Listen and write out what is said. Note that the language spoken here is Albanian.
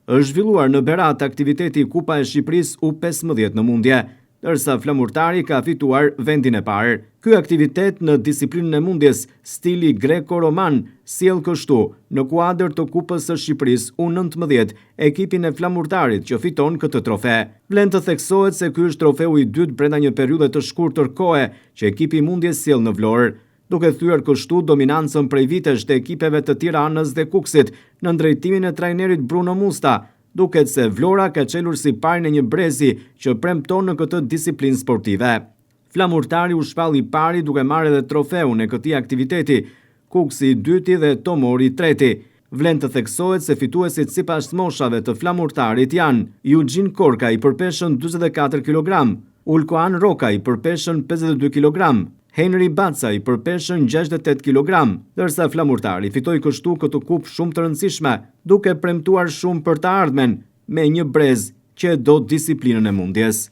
është zhvilluar në Berat aktiviteti Kupa e Shqipërisë U15 në mundje, ndërsa flamurtari ka fituar vendin e parë. Ky aktivitet në disiplinën e mundjes stili greko-roman sjell kështu në kuadër të Kupës së Shqipërisë U19 ekipin e flamurtarit që fiton këtë trofe. Vlen të theksohet se ky është trofeu i dytë brenda një periudhe të shkurtër kohe që ekipi i mundjes sjell në Vlorë, duke thyer kështu dominancën prej vitesh të ekipeve të Tiranës dhe Kukësit në drejtimin e trajnerit Bruno Musta. Duket se Vlora ka çelur si parë në një brezi që premton në këtë disiplinë sportive. Flamurtari u shpall i pari duke marrë edhe trofeun e këtij aktiviteti, Kukësi i dyti dhe Tomori i treti. Vlen të theksohet se fituesit sipas moshave të flamurtarit janë Eugene Korka i përpeshën 44 kg, Ulkoan Roka i përpeshën 52 kg, Henry Baca i përpeshën 68 kg, ndërsa flamurtari fitoi kështu këtë kupë shumë të rëndësishme, duke premtuar shumë për të ardhmen me një brez që do disiplinën e mundjes.